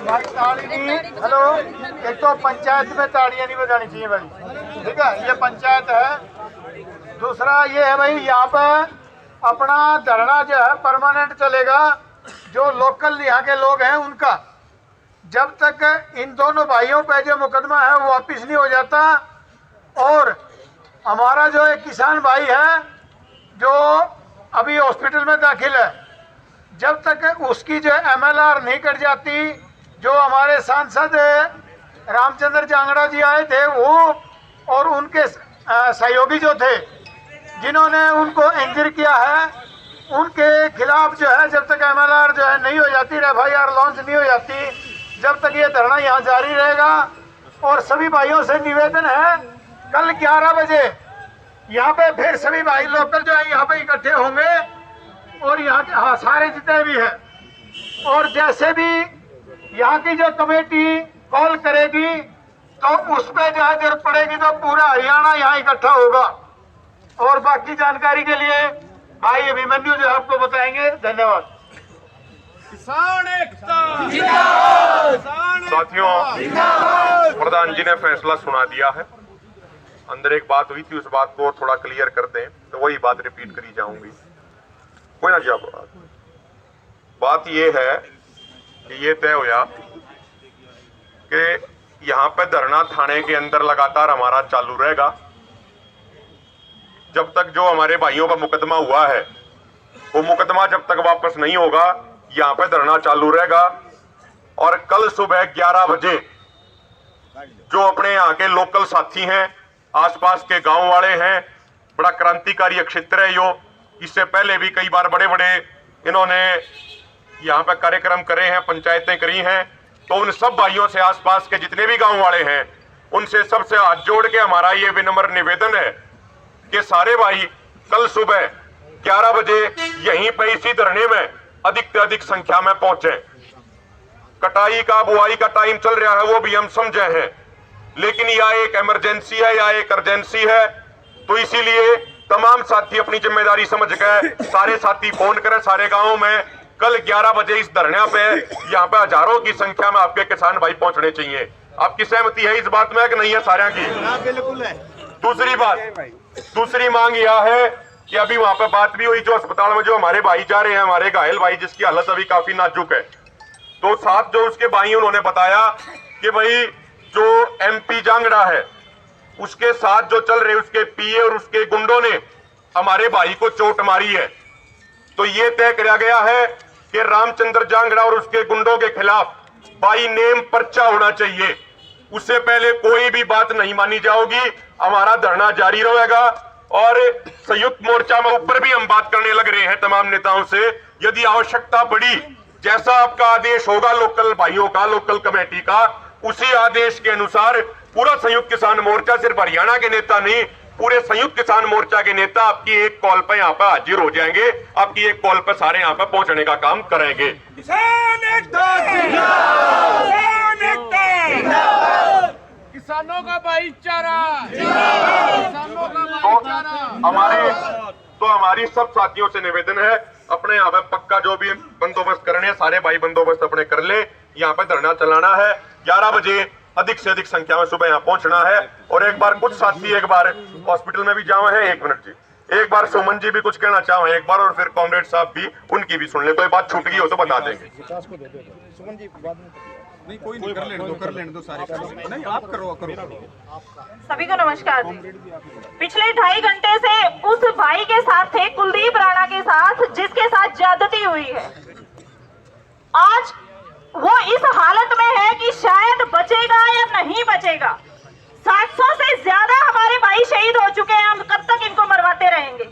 Hello, एक तो पंचायत में ताड़ियां नहीं बजानी चाहिए भाई, ठीक है, ये पंचायत है। दूसरा ये है भाई, यहाँ पर अपना धरना जो है परमानेंट चलेगा। जो लोकल यहाँ के लोग हैं उनका, जब तक इन दोनों भाइयों पे जो मुकदमा है वो वापिस नहीं हो जाता, और हमारा जो एक किसान भाई है जो अभी हॉस्पिटल में दाखिल है, जब तक उसकी जो MLR नहीं कट जाती, जो हमारे सांसद रामचंद्र जांगड़ा जी आए थे वो और उनके सहयोगी जो थे जिन्होंने उनको इंजर किया है, उनके खिलाफ जो है जब तक MLR जो है नहीं हो जाती, FIR लॉन्च नहीं हो जाती, जब तक ये धरना यहाँ जारी रहेगा। और सभी भाइयों से निवेदन है, कल 11 बजे यहाँ पे फिर सभी भाई लोकल जो है यहाँ पे इकट्ठे होंगे, और यहाँ के सारे जितने भी हैं, और जैसे भी यहाँ की जो कमेटी कॉल करेगी तो उस पे जो है जरूरत पड़ेगी तो पूरा हरियाणा यहाँ इकट्ठा होगा। और बाकी जानकारी के लिए भाई अभिमन्यु जो आपको बताएंगे। धन्यवाद। किसान एकता साथियों, प्रधान जी ने फैसला सुना दिया है। अंदर एक बात हुई थी, उस बात को थोड़ा क्लियर कर दें तो वही बात रिपीट करी जाऊंगी। कोई ना जा, बात ये है कि ये तय हुआ कि यहाँ पे धरना थाने के अंदर लगातार हमारा चालू रहेगा जब तक जो हमारे भाइयों का मुकदमा हुआ है वो मुकदमा जब तक वापस नहीं होगा, यहाँ पे धरना चालू रहेगा। और कल सुबह 11 बजे जो अपने यहाँ के लोकल साथी हैं, आसपास के गांव वाले हैं, बड़ा क्रांतिकारी क्षेत्र है यो, इससे पहले भी कई बार बड़े बड़े इन्होंने यहाँ पे कार्यक्रम करे हैं, पंचायतें करी हैं, तो उन सब भाइयों से, आसपास के जितने भी गांव वाले हैं, उनसे सबसे हाथ जोड़ के हमारा ये विनम्र निवेदन है कि सारे भाई कल सुबह 11 बजे यहीं पे इसी धरने में अधिक से अधिक संख्या में पहुंचे। कटाई का, बुआई का टाइम चल रहा है, वो भी हम समझे हैं, लेकिन यह एक इमरजेंसी है या एक अर्जेंसी है, तो इसीलिए तमाम साथी अपनी जिम्मेदारी समझ गए, सारे साथी फोन करें सारे गांवों में, कल 11 बजे इस धरने पे यहाँ पे हजारों की संख्या में आपके किसान भाई पहुंचने चाहिए। आपकी सहमति है इस बात में कि नहीं है सारे की? बिल्कुल है। दूसरी बात, दूसरी मांग यह है कि अभी वहां पे बात भी हुई, जो अस्पताल में जो हमारे भाई जा रहे हैं, हमारे घायल भाई जिसकी हालत अभी काफी नाजुक है, तो साथ जो उसके भाई उन्होंने बताया कि भाई जो MP जांगड़ा है उसके साथ जो चल रहे उसके PA और उसके गुंडों ने हमारे भाई को चोट मारी है। तो ये तय किया गया है कि रामचंद्र जांगड़ा और उसके गुंडों के खिलाफ बाई नेम पर्चा होना चाहिए। उससे पहले कोई भी बात नहीं मानी जाएगी, हमारा धरना जारी रहेगा। और संयुक्त मोर्चा में ऊपर भी हम बात करने लग रहे हैं तमाम नेताओं से, यदि आवश्यकता पड़ी, जैसा आपका आदेश होगा लोकल भाइयों का, लोकल कमेटी का, उसी आदेश के अनुसार पूरा संयुक्त किसान मोर्चा, सिर्फ हरियाणा के नेता नहीं, पूरे संयुक्त किसान मोर्चा के नेता आपकी एक कॉल पर यहाँ पर हाजिर हो जाएंगे, आपकी एक कॉल पर सारे यहाँ पर पहुंचने का काम करेंगे। किसानों का भाईचारा, किसानों का भाईचारा। तो हमारी सब साथियों से निवेदन है, अपने यहाँ पे पक्का जो भी बंदोबस्त करने, सारे भाई बंदोबस्त अपने कर ले। यहाँ पे धरना चलाना है, 11 बजे अधिक से अधिक संख्या में सुबह यहाँ पहुंचना है। और एक बार कुछ साथी एक बार हॉस्पिटल में भी जावे हैं, 1 मिनट जी, एक बार सुमन जी भी कुछ कहना चाहे एक बार, और फिर कॉमरेड साहब भी, उनकी भी सुन ले, कोई बात छूट गई हो तो बता देंगे। सुमन जी बाद में नहीं, कोई नहीं, कर लेने दो सारे, नहीं आप करो। सभी को नमस्कार जी। पिछले 2.5 घंटे से उस भाई के साथ थे, कुलदीप राणा के साथ, जिसके साथ ज्यादती हुई है। आज वो इस हालत में है कि शायद बचेगा या नहीं बचेगा। 700 से ज्यादा हमारे भाई शहीद हो चुके हैं, हम कब तक इनको मरवाते रहेंगे?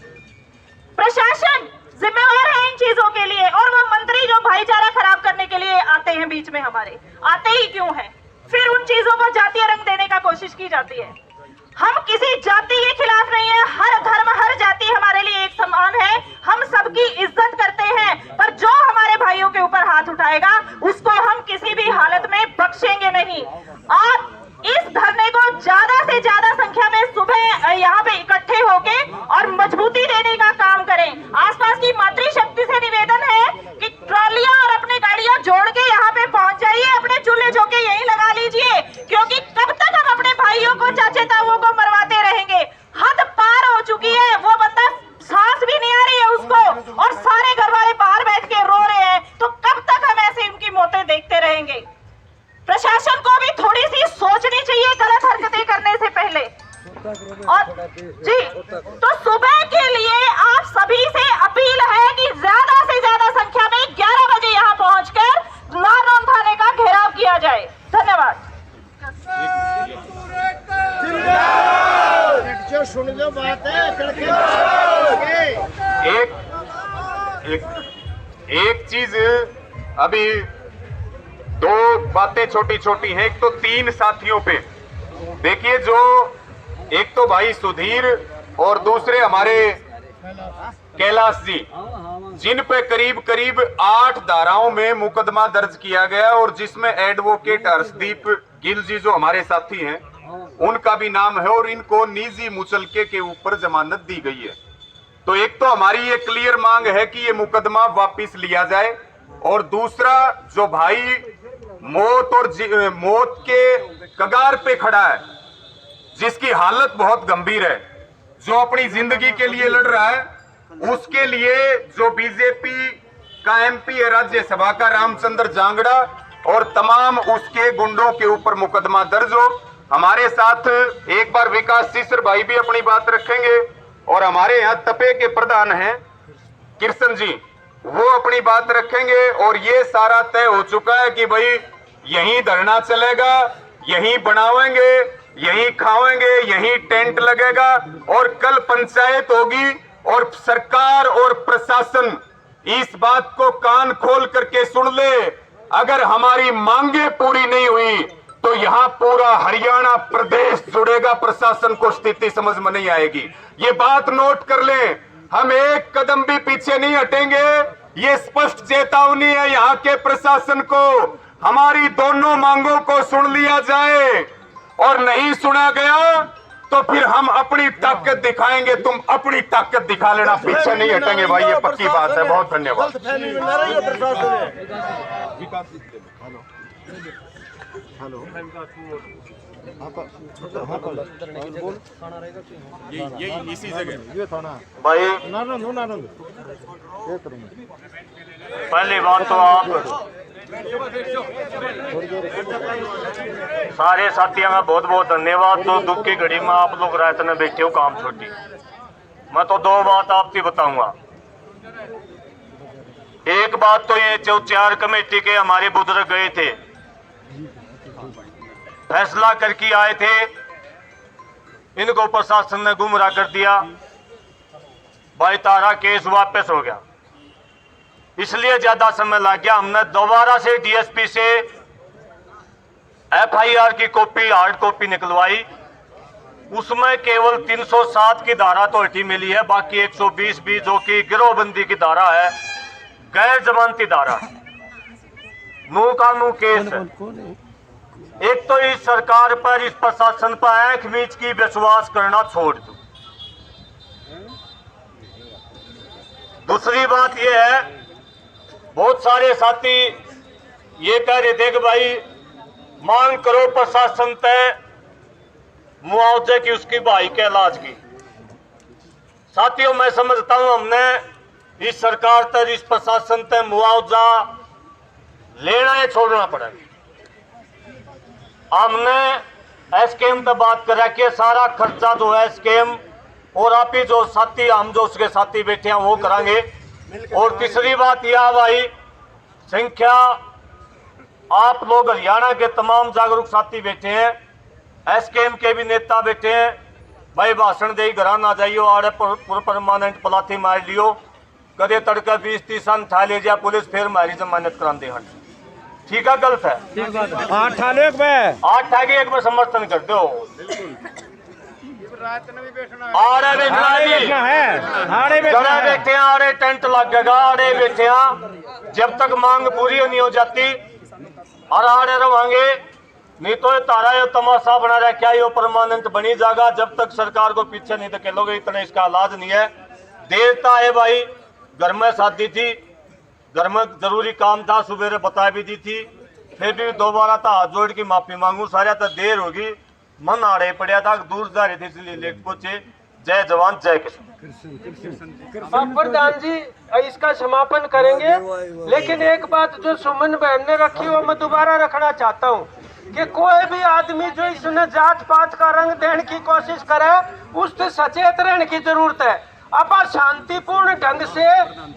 प्रशासन जिम्मेवार है इन चीजों के लिए, और वो मंत्री जो भाईचारा खराब करने के लिए आते हैं बीच में, हमारे आते ही क्यों हैं? फिर उन चीजों को जातीय रंग देने का कोशिश की जाती है। हम किसी जाति के खिलाफ नहीं है, हर धर्म हर जाति हमारे लिए एक समान है, हम सबकी इज्जत करते हैं, पर जो हमारे भाइयों के ऊपर हाथ उठाएगा उसको हम किसी भी हालत में बख्शेंगे नहीं। आप इस धरने को ज्यादा से ज्यादा संख्या में सुबह यहाँ पे इकट्ठे होके और मजबूती देने का काम करें। आसपास की मातृशक्ति से निवेदन है कि ट्रॉलियां और अपने गाड़ियां जोड़ के यहाँ पे पहुंच जाइए, अपने बैरिकेड होके यहीं लगा लीजिए, क्योंकि कब तक हम अपने भाइयों को, चाचे ताऊओं को मरवाते रहेंगे। हद पार हो चुकी है, वो बंदा सांस भी नहीं आ रही है उसको, और सारे घर वाले बाहर बैठ के रो रहे हैं। तो कब तक हम ऐसे उनकी मौतें देखते रहेंगे? प्रशासन को भी थोड़ी सी सोचनी चाहिए गलत हरकतें करने से पहले। और जी, तो सुबह के लिए आप सभी से अपील है कि ज्यादा से ज्यादा संख्या में 11 बजे यहाँ पहुंचकर नारनौल थाने का घेराव किया जाए। धन्यवाद। जो सुन लो बात है, एक चीज अभी दो बातें छोटी छोटी हैं। एक तो 3 साथियों पे देखिए, जो एक तो भाई सुधीर और दूसरे हमारे कैलाश जी, जिन पे करीब करीब 8 धाराओं में मुकदमा दर्ज किया गया और जिसमें एडवोकेट हर्षदीप गिल जी जो हमारे साथी हैं उनका भी नाम है और इनको निजी मुचलके के ऊपर जमानत दी गई है। तो एक तो हमारी ये क्लियर मांग है कि ये मुकदमा वापस लिया जाए, और दूसरा जो भाई मौत और मौत के कगार पे खड़ा है, जिसकी हालत बहुत गंभीर है, जो अपनी जिंदगी के लिए लड़ रहा है, उसके लिए जो बीजेपी का एमपी है राज्यसभा का रामचंद्र जांगड़ा और तमाम उसके गुंडों के ऊपर मुकदमा दर्ज हो। हमारे साथ एक बार विकास सीसर भाई भी अपनी बात रखेंगे और हमारे यहाँ तपे के प्रधान हैं कृष्ण जी, वो अपनी बात रखेंगे। और ये सारा तय हो चुका है कि भाई यहीं धरना चलेगा, यहीं बनावेंगे, यहीं खावेंगे, यहीं टेंट लगेगा और कल पंचायत होगी। और सरकार और प्रशासन इस बात को कान खोल करके सुन ले, अगर हमारी मांगे पूरी नहीं हुई तो यहाँ पूरा हरियाणा प्रदेश जुड़ेगा। प्रशासन को स्थिति समझ में नहीं आएगी, ये बात नोट कर लें। हम एक कदम भी पीछे नहीं हटेंगे, ये स्पष्ट चेतावनी है यहाँ के प्रशासन को। हमारी दोनों मांगों को सुन लिया जाए, और नहीं सुना गया तो फिर हम अपनी ताकत दिखाएंगे। तुम अपनी ताकत दिखा लेना, पीछे नहीं हटेंगे भाई, ये पक्की बात है। बहुत धन्यवाद। ये इसी जगह भाई पहली बात तो आप सारे साथियों का बहुत बहुत धन्यवाद। तो दुख की घड़ी में आप लोग रात में बैठे हो काम छोटी। मैं तो 2 बात आपसे बताऊंगा। एक बात तो ये जो 4 कमेटी के हमारे बुजुर्ग गए थे, फैसला करके आए थे, इनको प्रशासन ने गुमराह कर दिया। भाई तारा केस वापस हो गया, इसलिए ज्यादा समय लग गया। हमने दोबारा से डीएसपी से एफआईआर की कॉपी, हार्ड कॉपी निकलवाई। उसमें केवल 307 की धारा तो हटी मिली है, बाकी 120 भी जो कि गिरोहबंदी की धारा है, गैर जमानती धारा है, मुंह का मुंह केस है। एक तो इस सरकार पर, इस प्रशासन पर आंख मीच की विश्वास करना छोड़ दो। दूसरी बात यह है, बहुत सारे साथी ये कह रहे थे कि भाई मांग करो प्रशासन तय मुआवजे की, उसकी भाई के इलाज की। साथियों, मैं समझता हूं हमने इस सरकार तक, इस प्रशासन तक मुआवजा लेना या छोड़ना पड़ेगा। हमने एसकेएम पर बात करा कि सारा खर्चा जो है एसकेएम और आप ही जो साथी, हम जो उसके साथी बैठे हैं वो करांगे। और तीसरी बात यह भाई, संख्या आप लोग हरियाणा के तमाम जागरूक साथी बैठे हैं, एसकेएम के भी नेता बैठे हैं। भाई भाषण दे घर ना जाइयो, आड़े परमानेंट पलाथी मार लियो, कदे तड़का 20-30 सन ठा ले जा पुलिस, फिर मारी जमानत करा दे। हट ठीक है, गलत है। 8 ठाने एक में समर्थन कर दो। आड़े बैठे आड़े टेंट लगेगा, आड़े बैठे जब तक मांग पूरी नहीं हो जाती और आड़े रवांगे, नहीं तो ये तारा ये तमाशा बना रहा, क्या ये परमानेंट बनी जाएगा। जब तक सरकार को पीछे नहीं धकेलोगे इतना इसका इलाज नहीं है। देरता है भाई, घर में शादी थी, घर में जरूरी काम था, सुबह बता भी दी थी, फिर भी दोबारा तो हाथ जोड़ के माफी मांगू, सारा तो देर होगी, मन आड़े पड़ा था, दूर जा रहे थे इसलिए लेट पहुंचे। जय जवान जय किसान। अब प्रधान जी इसका समापन करेंगे, लेकिन एक बात जो सुमन बहन ने रखी वो मैं दोबारा रखना चाहता हूँ कि कोई भी आदमी जो इसने जात पात का रंग देने की कोशिश करे उससे सचेत रहने की जरूरत है। अब शांतिपूर्ण ढंग से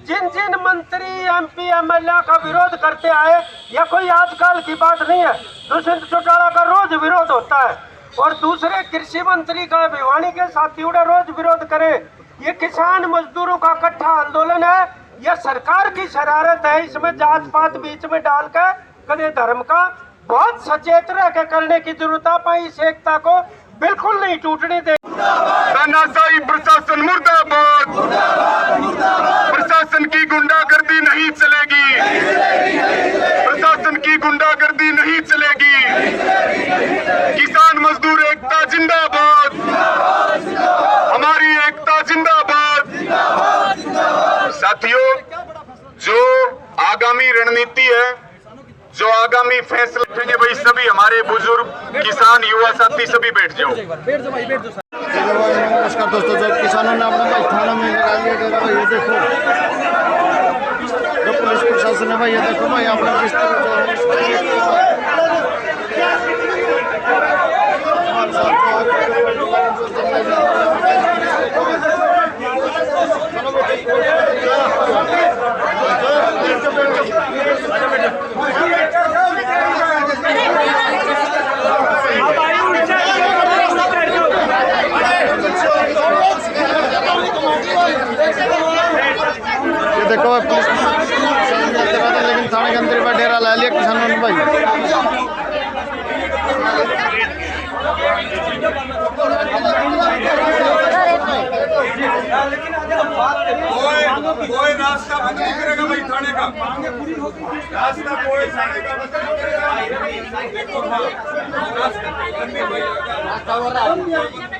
जिन जिन मंत्री एमपी एमएलए का विरोध करते आए, यह कोई आजकल की बात नहीं है, दुष्यंत चौटाला का रोज विरोध होता है और दूसरे कृषि मंत्री का भिवानी के साथी रोज विरोध करे। ये किसान मजदूरों का इकट्ठा आंदोलन है, यह सरकार की शरारत है, इसमें जात पात बीच में डाल कर कदे धर्म का बहुत सचेत रह के करने की जरूरत है। इस एकता को बिल्कुल नहीं टूटने दे। तानाशाही प्रशासन मुर्दाबाद, प्रशासन की गुंडागर्दी नहीं चलेगी, प्रशासन की गुंडागर्दी नहीं चलेगी। किसान मजदूर एकता जिंदाबाद, हमारी एकता जिंदाबाद। साथियों, जो आगामी रणनीति है, जो आगामी फैसले उठेंगे, भाई सभी हमारे बुजुर्ग किसान युवा साथी सभी बैठ जाओ। नमस्कार दोस्तों, जो किसानों ने अपना भाई थाना में लगा लिया डेरा भाई, ये देखो जो पुलिस प्रशासन है भाई, ये देखो भाई अपना किस तरह जो है देखो पुलिस लेकिन थाने के अंदर डेरा ला लिया किसानों ने भाई। कोई रास्ता बंद नहीं करेगा भाई थाने का, रास्ता कोई थाने का बंद नहीं करेगा।